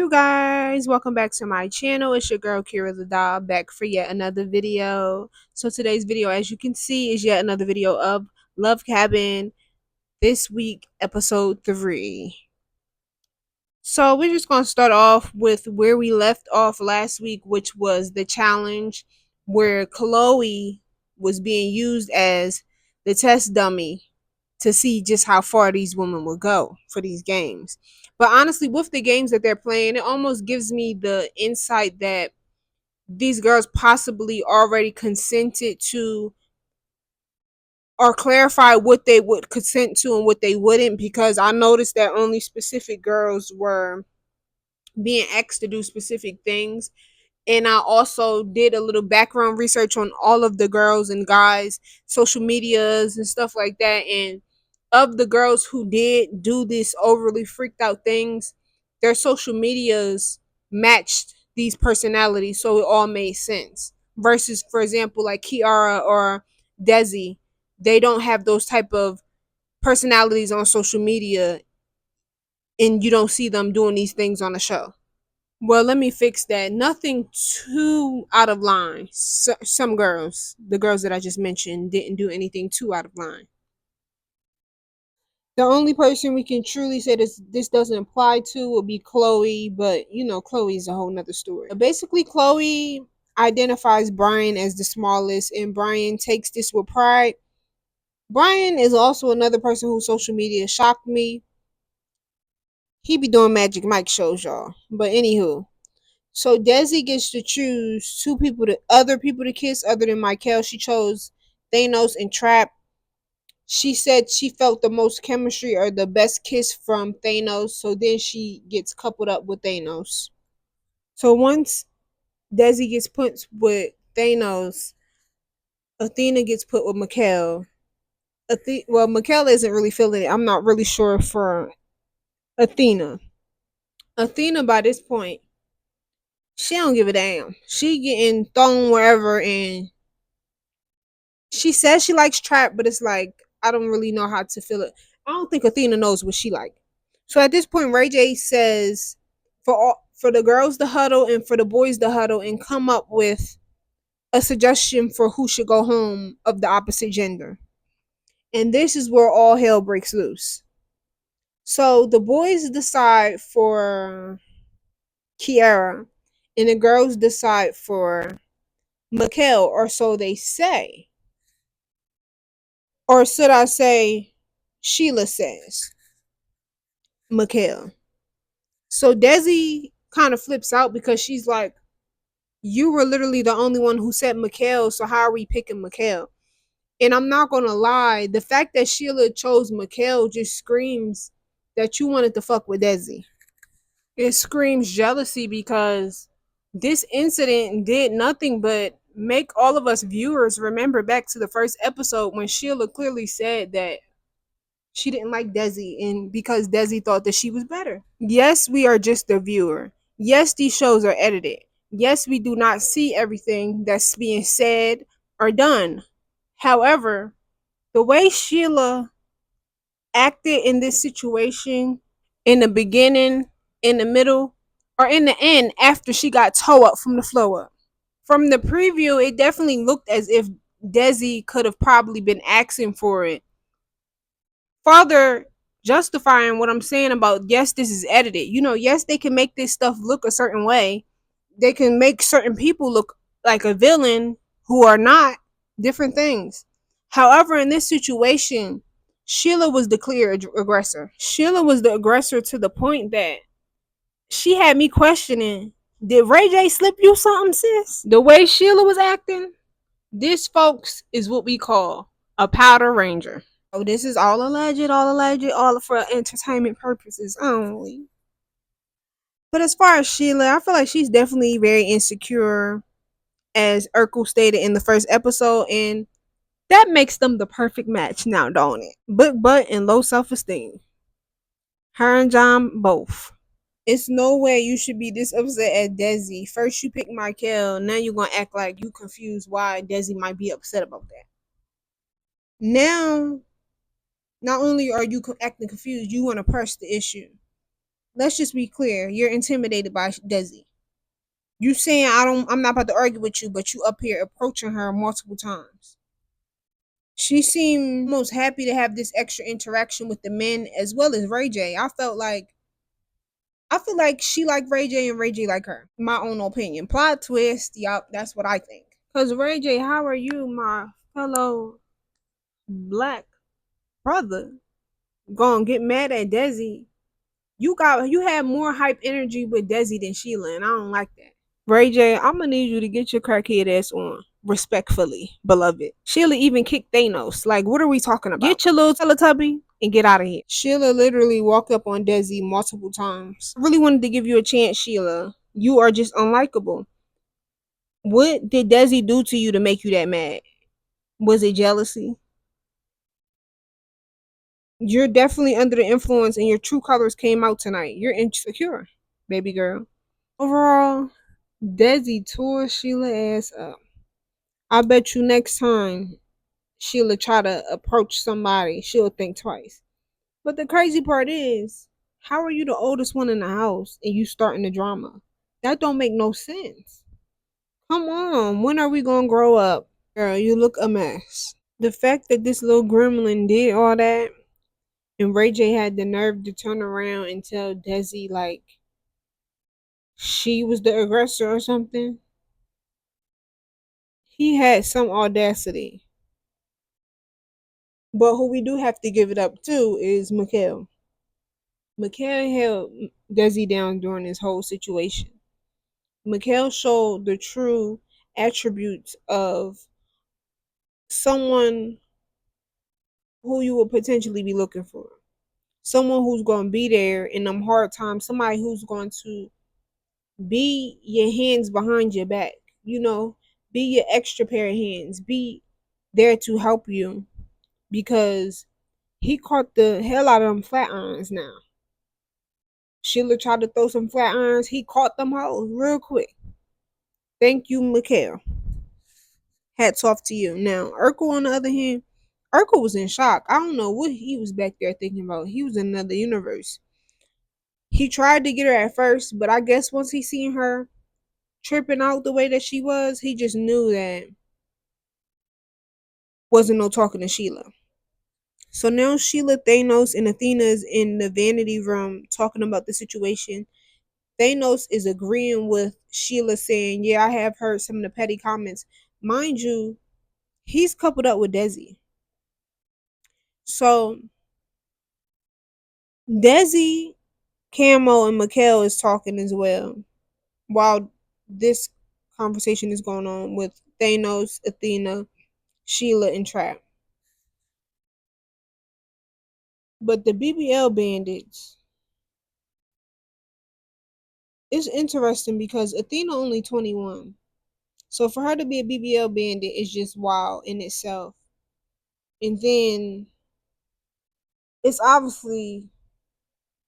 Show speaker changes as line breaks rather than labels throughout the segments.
you guys, welcome back to my channel. It's your girl Kira the doll, back for yet another video. So today's video, as you can see, is yet another video of Love Cabin, this week episode 3. So we're just going to start off with where we left off last week, which was the challenge where Chloe was being used as the test dummy to see just how far these women will go for these games. But honestly, with the games that they're playing, it almost gives me the insight that these girls possibly already consented to or clarify what they would consent to and what they wouldn't, because I noticed that only specific girls were being asked to do specific things. And I also did a little background research on all of the girls and guys social medias and stuff like that, and of the girls who did do this overly freaked out things, their social medias matched these personalities, so it all made sense. Versus, for example, like Kiara or Desi, they don't have those type of personalities on social media, and you don't see them doing these things on the show. Well, let me fix that. Nothing too out of line. Some girls, the girls that I just mentioned, didn't do anything too out of line. The only person we can truly say this doesn't apply to would be Chloe, but you know, Chloe's a whole nother story. Basically, Chloe identifies Brian as the smallest, and Brian takes this with pride. Brian is also another person whose social media shocked me. He be doing Magic Mike shows, y'all. But anywho, so Desi gets to choose other people to kiss other than Michael. She chose Thanos and Trap. She said she felt the most chemistry or the best kiss from Thanos, so then she gets coupled up with Thanos. So once Desi gets put with Thanos, Athena gets put with Mikhail. Well, Mikhail isn't really feeling it. I'm not really sure for Athena. Athena, by this point, she don't give a damn. She getting thrown wherever, and she says she likes Trap, but it's like, I don't really know how to feel it. I don't think Athena knows what she like. So at this point, Ray J says for the girls to huddle and for the boys to huddle and come up with a suggestion for who should go home of the opposite gender. And this is where all hell breaks loose. So the boys decide for Kiara and the girls decide for Mikhail, or so they say. Or should I say, Sheila says Mikhail. So Desi kind of flips out because she's like, you were literally the only one who said Mikhail, so how are we picking Mikhail? And I'm not gonna lie, the fact that Sheila chose Mikhail just screams that you wanted to fuck with Desi. It screams jealousy, because this incident did nothing but make all of us viewers remember back to the first episode when Sheila clearly said that she didn't like Desi, and because Desi thought that she was better. Yes, we are just the viewer. Yes, these shows are edited. Yes, we do not see everything that's being said or done. However, the way Sheila acted in this situation, in the beginning, in the middle, or in the end after she got toe up from the floor up. From the preview, it definitely looked as if Desi could have probably been asking for it. Further justifying what I'm saying about, yes, this is edited. You know, yes, they can make this stuff look a certain way. They can make certain people look like a villain who are not, different things. However, in this situation, Sheila was the clear aggressor. Sheila was the aggressor to the point that she had me questioning, did Ray J slip you something, sis? The way Sheila was acting, this, folks, is what we call a powder ranger. Oh, this is all alleged, all for entertainment purposes only. But as far as Sheila, I feel like she's definitely very insecure, as Urkel stated in the first episode, and that makes them the perfect match now, don't it? Butt and low self-esteem. Her and John both. It's no way you should be this upset at Desi. First you pick Michael, now you're gonna act like you confused why Desi might be upset about that. Now, not only are you acting confused, you want to press the issue. Let's just be clear. You're intimidated by Desi. You saying I'm not about to argue with you, but you up here approaching her multiple times. She seemed most happy to have this extra interaction with the men as well as Ray J. I feel like she like Ray J and Ray J like her. My own opinion. Plot twist, yup, that's what I think. Cause Ray J, how are you, my fellow black brother, gonna get mad at Desi? You had more hype energy with Desi than Sheila, and I don't like that. Ray J, I'm gonna need you to get your crackhead ass on. Respectfully, beloved. Sheila even kicked Thanos. Like, what are we talking about? Get your little Teletubby and get out of here. Sheila literally walked up on Desi multiple times. I really wanted to give you a chance, Sheila. You are just unlikable. What did Desi do to you to make you that mad? Was it jealousy? You're definitely under the influence and your true colors came out tonight. You're insecure, baby girl. Overall, Desi tore Sheila ass up. I bet you next time Sheila try to approach somebody, she'll think twice. But the crazy part is, how are you the oldest one in the house and you starting the drama? That don't make no sense. Come on, when are we gonna grow up? Girl, you look a mess. The fact that this little gremlin did all that and Ray J had the nerve to turn around and tell Desi like she was the aggressor or something. He had some audacity. But who we do have to give it up to is Mikhail. Mikhail held Desi down during this whole situation. Mikhail showed the true attributes of someone who you would potentially be looking for. Someone who's going to be there in them hard times. Somebody who's going to be your hands behind your back. You know, be your extra pair of hands. Be there to help you because he caught the hell out of them flat irons now. Sheila tried to throw some flat irons. He caught them hoes real quick. Thank you, Mikhail. Hats off to you. Now, Urkel, on the other hand, Urkel was in shock. I don't know what he was back there thinking about. He was in another universe. He tried to get her at first, but I guess once he seen her tripping out the way that she was, he just knew that wasn't no talking to Sheila. So now Sheila, Thanos, and Athena is in the vanity room talking about the situation. Thanos is agreeing with Sheila saying, yeah, I have heard some of the petty comments. Mind you, he's coupled up with Desi. So Desi, Camo, and Mikhail is talking as well while this conversation is going on with Thanos, Athena, Sheila, and Trap. But the BBL bandits, it's interesting because Athena only 21. So for her to be a BBL bandit is just wild in itself. And then it's obviously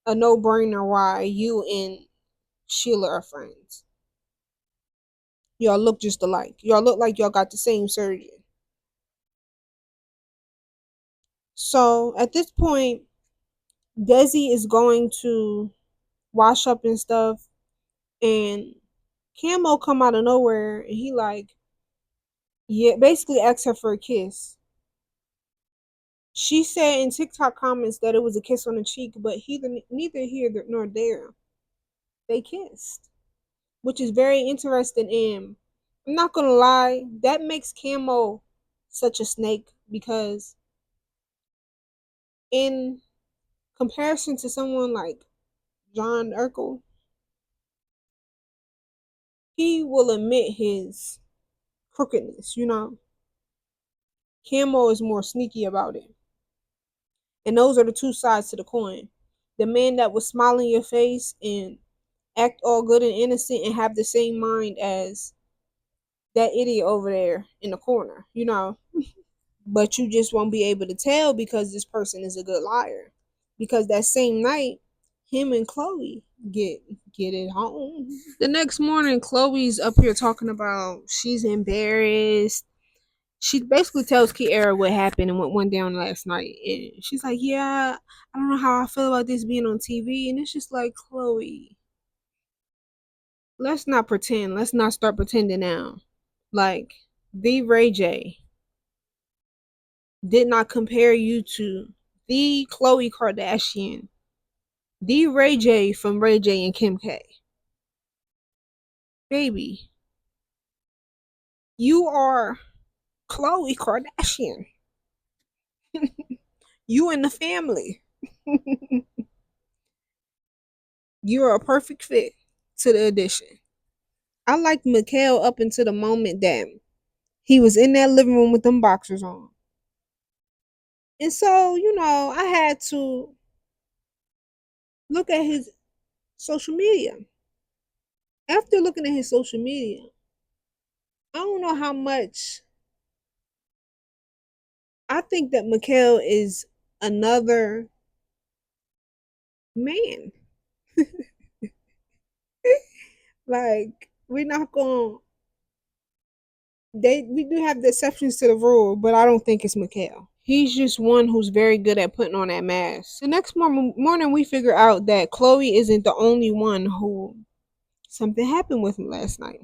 a no-brainer why you and Sheila are friends. Y'all look just alike. Y'all look like y'all got the same surgeon. So at this point, Desi is going to wash up and stuff, and Camo come out of nowhere, and he like, yeah, basically asks her for a kiss. She said in TikTok comments that it was a kiss on the cheek, but neither here nor there. They kissed, which is very interesting. And I'm not gonna lie, that makes Camo such a snake because in comparison to someone like John Urkel, he will admit his crookedness, you know. Camo is more sneaky about it. And those are the two sides to the coin. The man that will smile in your face and act all good and innocent and have the same mind as that idiot over there in the corner, you know. But you just won't be able to tell because this person is a good liar. Because that same night, him and Chloe get it home. The next morning, Chloe's up here talking about she's embarrassed She basically tells Kiara what happened and what went down last night. And she's like, yeah, I don't know how I feel about this being on TV. And it's just like, Chloe, let's not pretend. Let's not start pretending now. Like, the Ray J did not compare you to the Khloe Kardashian, the Ray J from Ray J and Kim K. Baby, you are Khloe Kardashian. You and the family. You're a perfect fit to the addition. I liked Mikhail up until the moment that he was in that living room with them boxers on. And so, I had to look at his social media. After looking at his social media, I don't know how much I think that Mikhail is another man. Like, we're not going we do have the exceptions to the rule, but I don't think it's Mikhail. He's just one who's very good at putting on that mask. The next morning, we figure out that Chloe isn't the only one who something happened with him last night.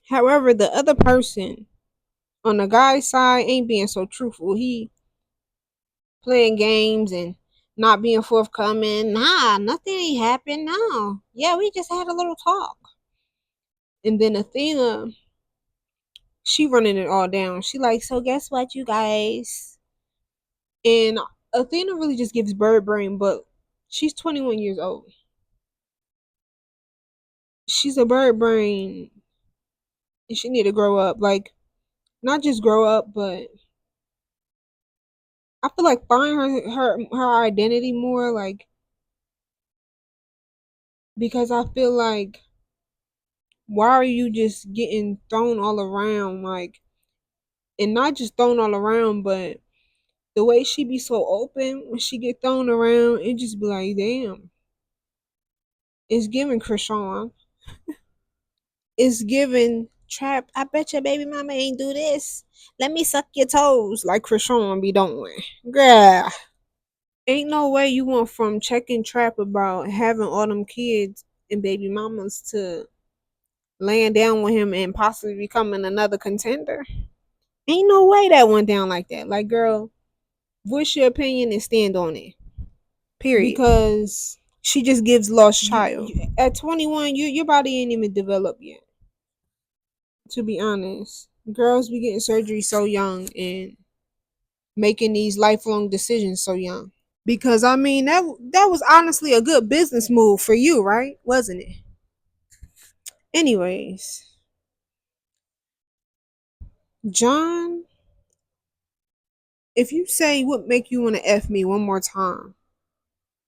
However, the other person on the guy's side ain't being so truthful. He playing games and not being forthcoming. Nah, nothing ain't happened. No. Yeah, we just had a little talk. And then Athena, she running it all down. She like, so guess what, you guys? And Athena really just gives bird brain, but she's 21 years old. She's a bird brain, and she need to grow up. Like, not just grow up, but I feel like find her identity more. Like, because I feel like, why are you just getting thrown all around? Like, and not just thrown all around, but the way she be so open when she get thrown around, it just be like, damn. It's giving Krishan. It's giving Trap. I bet your baby mama ain't do this. Let me suck your toes like Krishan be doing. Girl. Ain't no way you went from checking Trap about having all them kids and baby mamas to laying down with him and possibly becoming another contender. Ain't no way that went down like that. Like, girl, voice your opinion and stand on it. Period. Because she just gives lost child. At 21, your body ain't even developed yet. To be honest, girls be getting surgery so young and making these lifelong decisions so young. Because I mean, that was honestly a good business move for you, right? Wasn't it? Anyways, John, if you say what make you want to F me one more time,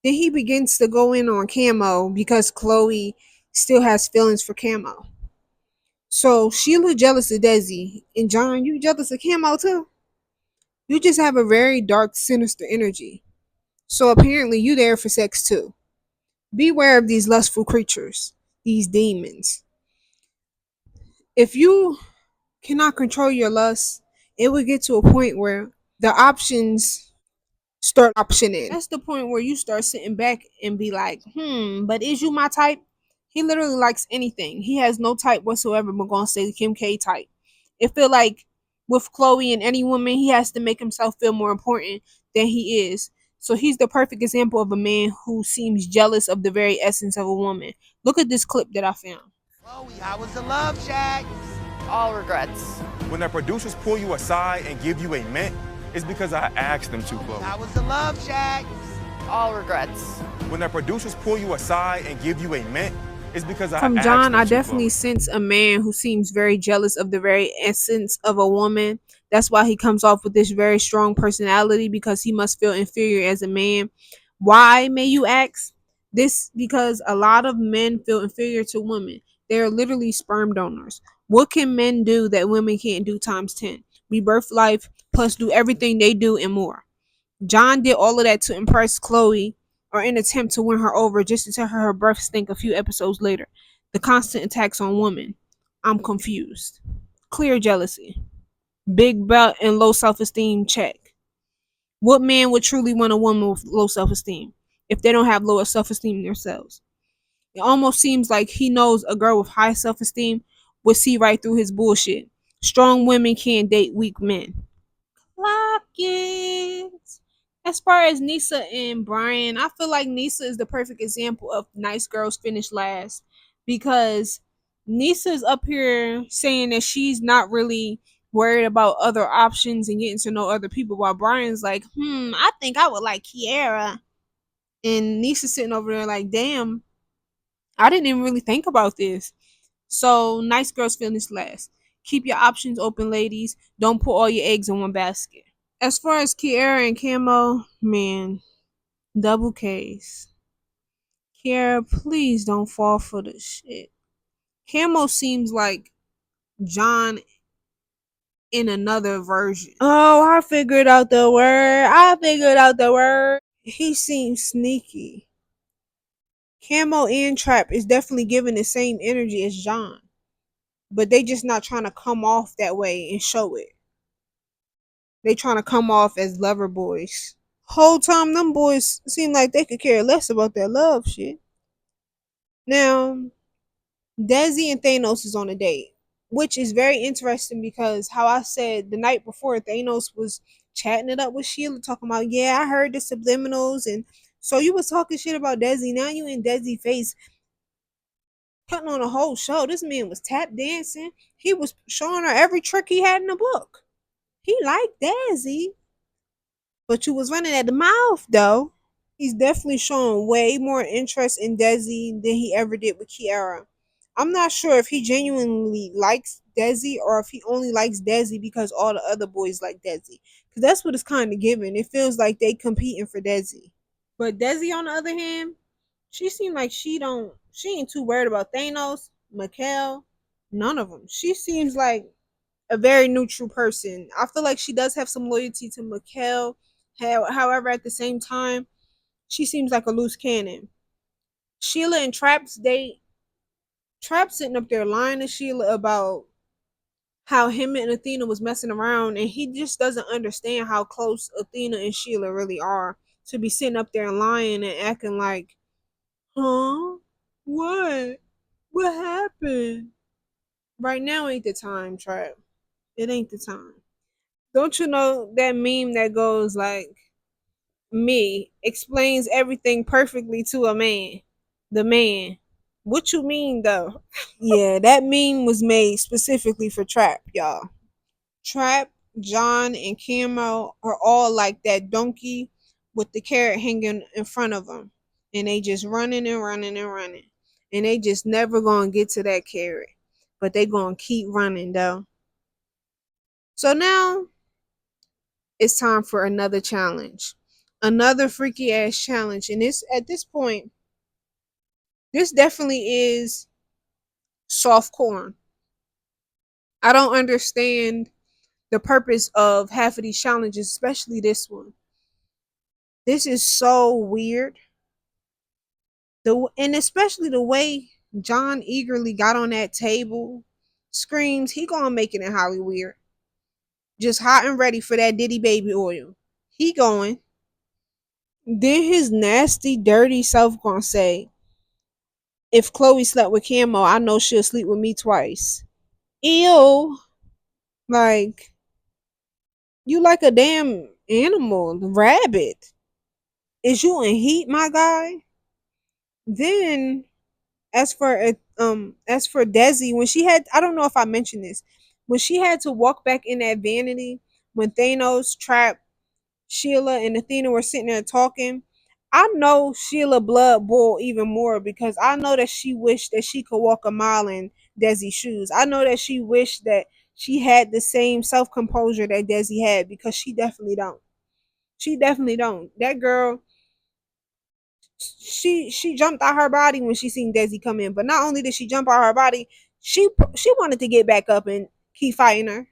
then he begins to go in on Camo because Chloe still has feelings for Camo. So Sheila jealous of Desi, and John, you jealous of Camo too? You just have a very dark, sinister energy. So apparently you there for sex too. Beware of these lustful creatures, these demons. If you cannot control your lust, it will get to a point where the options start optioning. That's the point where you start sitting back and be like, but is you my type? He literally likes anything. He has no type whatsoever, but gonna say Kim K type. It feel like with Chloe and any woman, he has to make himself feel more important than he is. So he's the perfect example of a man who seems jealous of the very essence of a woman. Look at this clip that I found.
Chloe, how was the love shack?
All regrets.
When the producers pull you aside and give you a mint, it's because I asked them to, Chloe.
How was the love shack?
All regrets.
When the producers pull you aside and give you a mint, it's because I
From
asked
John,
them
I
to,
definitely
Chloe.
sense a man who seems very jealous of the very essence of a woman. That's why he comes off with this very strong personality, because he must feel inferior as a man. Why, may you ask? This because a lot of men feel inferior to women. They're literally sperm donors. What can men do that women can't do times 10? Rebirth life plus do everything they do and more. John did all of that to impress Chloe or in an attempt to win her over, just to tell her breath stink a few episodes later. The constant attacks on women. I'm confused. Clear jealousy. Big belt and low self esteem, check. What man would truly want a woman with low self esteem if they don't have lower self esteem themselves? It almost seems like he knows a girl with high self esteem would see right through his bullshit. Strong women can't date weak men. Clock it. As far as Nisa and Brian, I feel like Nisa is the perfect example of nice girls finish last because Nisa's up here saying that she's not really worried about other options and getting to know other people, while Brian's like, I think I would like Kiara. And Nisa's sitting over there like, damn, I didn't even really think about this. So nice girls finish last. Keep your options open, ladies. Don't put all your eggs in one basket. As far as Kiara and Camo, man, double case. Kiara, please don't fall for the shit. Camo seems like John in another version. Oh, I figured out the word. He seems sneaky. Camo and Trap is definitely giving the same energy as John, but they just not trying to come off that way and show it. They trying to come off as lover boys. Whole time them boys seem like they could care less about that love shit. Now, Desi and Thanos is on a date, which is very interesting because how I said the night before Thanos was chatting it up with Sheila, talking about, yeah, I heard the subliminals, and so you was talking shit about Desi. Now you in Desi face putting on a whole show. This man was tap dancing. He was showing her every trick he had in the book. He liked Desi, but you was running at the mouth though. He's definitely showing way more interest in Desi than he ever did with Kiara. I'm not sure if he genuinely likes Desi or if he only likes Desi because all the other boys like Desi. Because that's what it's kind of giving. It feels like they competing for Desi. But Desi, on the other hand, she seemed like she ain't too worried about Thanos, Mikhail, none of them. She seems like a very neutral person. I feel like she does have some loyalty to Mikhail. However, at the same time, she seems like a loose cannon. Sheila and Trap's date. Trap sitting up there lying to Sheila about how him and Athena was messing around, and he just doesn't understand how close Athena and Sheila really are to be sitting up there and lying and acting like, huh? What? What happened? Right now ain't the time, Trap. It ain't the time. Don't you know that meme that goes like, me explains everything perfectly to a man? The man. What you mean though? Yeah, that meme was made specifically for Trap, y'all. Trap, John, and Camo are all like that donkey with the carrot hanging in front of them. And they just running and running and running. And they just never gonna get to that carrot. But they gonna keep running though. So now it's time for another challenge. Another freaky ass challenge. And this at this point, this definitely is soft corn. I don't understand the purpose of half of these challenges, especially this one. This is so weird. And especially the way John eagerly got on that table, screams he gonna make it in Hollywood. Just hot and ready for that Diddy baby oil. He going. Then his nasty, dirty self gonna say, if Chloe slept with Camo, I know she'll sleep with me twice. Ew. Like, you like a damn animal, rabbit. Is you in heat, my guy? Then as for Desi, when she had, I don't know if I mentioned this, when she had to walk back in that vanity when Thanos trapped Sheila and Athena were sitting there talking, I know Sheila blood boiled even more because I know that she wished that she could walk a mile in Desi's shoes. I know that she wished that she had the same self composure that Desi had because she definitely don't. She definitely don't. That girl, she jumped out her body when she seen Desi come in. But not only did she jump out her body, she wanted to get back up and keep fighting her,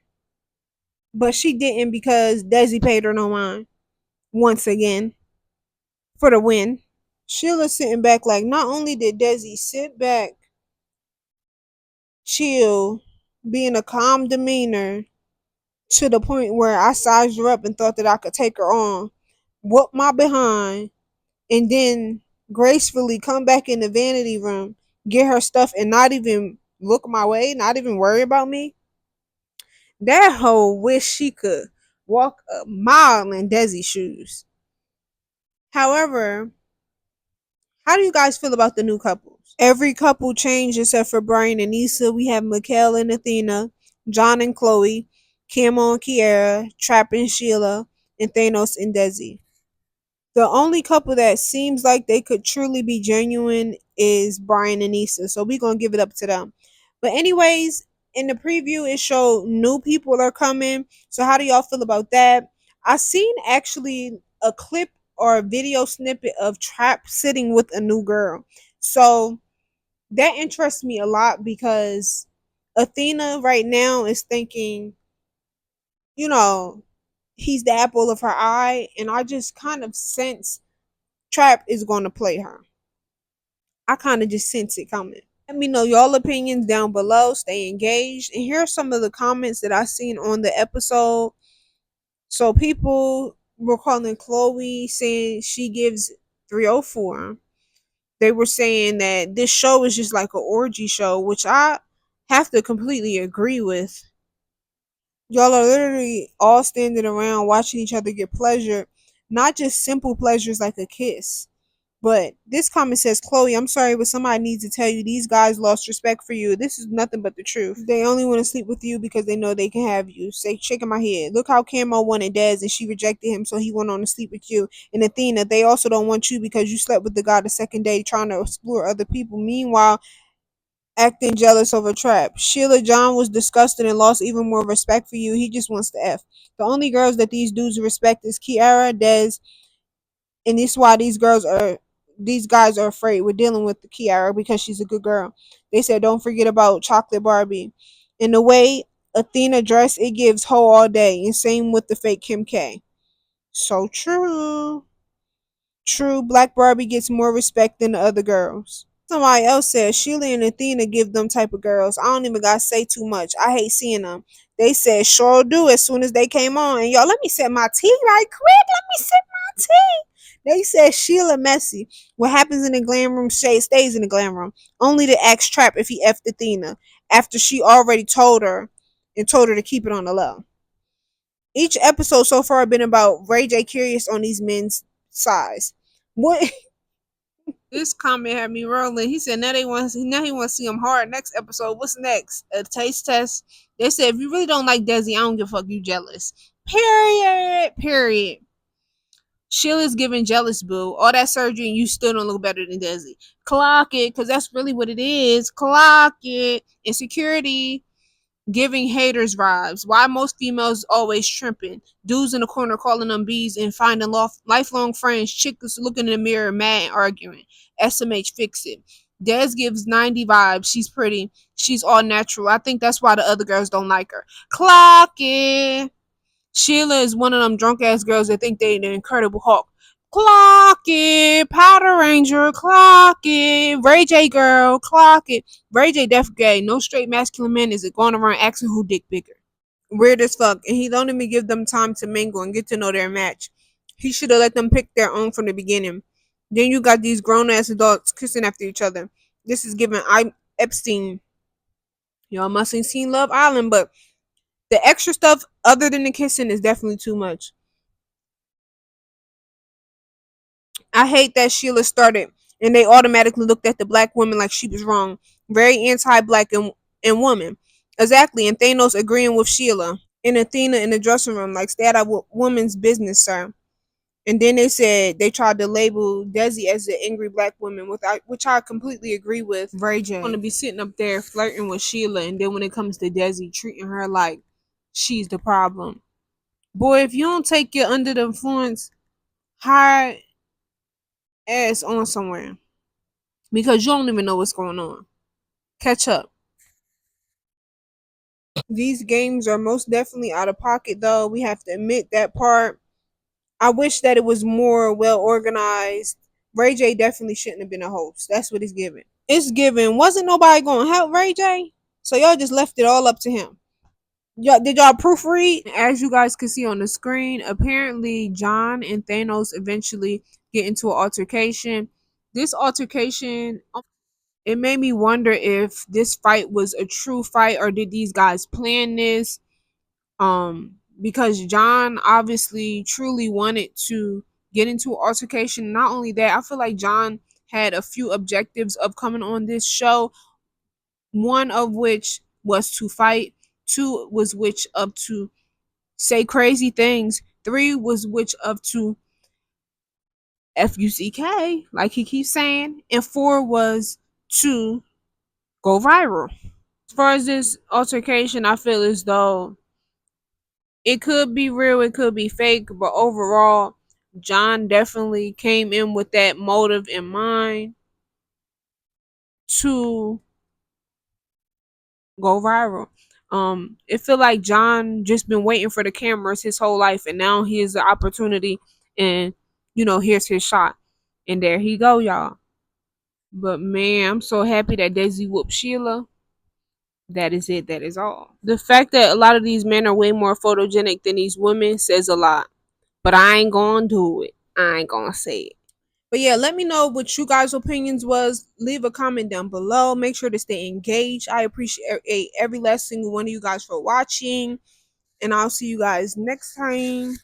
but she didn't because Desi paid her no mind once again for the win. Sheila sitting back like, not only did Desi sit back, chill, be in a calm demeanor, to the point where I sized her up and thought that I could take her on, whoop my behind, and then gracefully come back in the vanity room, get her stuff, and not even look my way, not even worry about me. That hoe wish she could walk a mile in Desi's shoes. However, how do you guys feel about the new couples? Every couple changed except for Brian and Issa. We have Mikhail and Athena, John and Chloe, Camo and Kiera, Trap and Sheila, and Thanos and Desi. The only couple that seems like they could truly be genuine is Brian and Issa. So we're gonna give it up to them. But anyways, in the preview it showed new people are coming. So how do y'all feel about that? I seen actually a clip or a video snippet of Trap sitting with a new girl. So that interests me a lot because Athena right now is thinking, you know, he's the apple of her eye, and I just kind of sense Trap is going to play her. I kind of just sense it coming. Let me know y'all opinions down below. Stay engaged. And here are some of the comments that I seen on the episode. So people were calling Chloe saying she gives 304. They were saying that this show is just like an orgy show, which I have to completely agree with. Y'all are literally all standing around watching each other get pleasure, not just simple pleasures like a kiss. But this comment says, Chloe, I'm sorry, but somebody needs to tell you these guys lost respect for you. This is nothing but the truth. They only want to sleep with you because they know they can have you. Say, shaking my head. Look how Camo wanted Dez and she rejected him, so he went on to sleep with you. And Athena, they also don't want you because you slept with the guy the second day trying to explore other people. Meanwhile, acting jealous over Trap. Sheila John was disgusted and lost even more respect for you. He just wants to F. The only girls that these dudes respect is Kiara, Dez, and this is why these guys are afraid. We're dealing with the Kiara because she's a good girl. They said don't forget about Chocolate Barbie. In the way Athena dressed, it gives hoe all day. And same with the fake Kim K. So true. True, Black Barbie gets more respect than the other girls. Somebody else said Sheila and Athena give them type of girls. I don't even gotta say too much. I hate seeing them. They said sure do as soon as they came on. And y'all, let me set my tea right quick. Let me set my tea. They said Sheila messy. What happens in the glam room stays in the glam room. Only to ask Trap if he effed Athena after she already told her and told her to keep it on the low. Each episode so far been about Ray J curious on these men's size. What this comment had me rolling. He said now he wants to see him hard next episode. What's next? A taste test. They said if you really don't like Desi, I don't give a fuck, you jealous. Period. Period. Sheila's giving jealous boo. All that surgery and you still don't look better than Desi. Clock it, because that's really what it is. Clock it. Insecurity. Giving haters vibes. Why most females always tripping. Dudes in the corner calling them bees and finding lifelong friends. Chicks looking in the mirror mad and arguing. SMH fix it. Des gives 90 vibes. She's pretty. She's all natural. I think that's why the other girls don't like her. Clock it. Sheila is one of them drunk ass girls that think they the Incredible Hulk. Clock it. Powder Ranger. Clock it. Ray J girl. Clock it. Ray J def gay. No straight masculine man is going around asking who dick bigger. Weird as fuck. And he don't even give them time to mingle and get to know their match. He should have let them pick their own from the beginning. Then you got these grown ass adults kissing after each other. This is giving I Epstein. Y'all must have seen Love Island, but the extra stuff other than the kissing is definitely too much. I hate that Sheila started and they automatically looked at the black woman like she was wrong. Very anti-black and woman. Exactly, and Thanos agreeing with Sheila and Athena in the dressing room like stay out of woman's business, sir. And then they said they tried to label Desi as the angry black woman, which I completely agree with. Ray J want to be sitting up there flirting with Sheila, and then when it comes to Desi, treating her like she's the problem. Boy, if you don't take your under the influence high ass on somewhere because you don't even know what's going on. Catch up. These games are most definitely out of pocket, though. We have to admit that part. I wish that it was more well organized. Ray J definitely shouldn't have been a host. That's what it's giving. It's giving. Wasn't nobody going to help Ray J? So y'all just left it all up to him. Did y'all proofread? As you guys can see on the screen, apparently John and Thanos eventually get into an altercation. This altercation, it made me wonder if this fight was a true fight or did these guys plan this? Because John obviously truly wanted to get into an altercation. Not only that, I feel like John had a few objectives of coming on this show. One of which was to fight. Two was which of to say crazy things. Three was which of to fuck, like he keeps saying, and four was to go viral. As far as this altercation, I feel as though it could be real, it could be fake, but overall, John definitely came in with that motive in mind to go viral. It feel like John just been waiting for the cameras his whole life, and now here's the opportunity, and here's his shot, and there he go, y'all. But man, I'm so happy that Daisy whooped Sheila. That is it. That is all. The fact that a lot of these men are way more photogenic than these women says a lot. But I ain't gonna do it. I ain't gonna say it. But yeah, let me know what you guys' opinions was. Leave a comment down below. Make sure to stay engaged. I appreciate every last single one of you guys for watching. And I'll see you guys next time.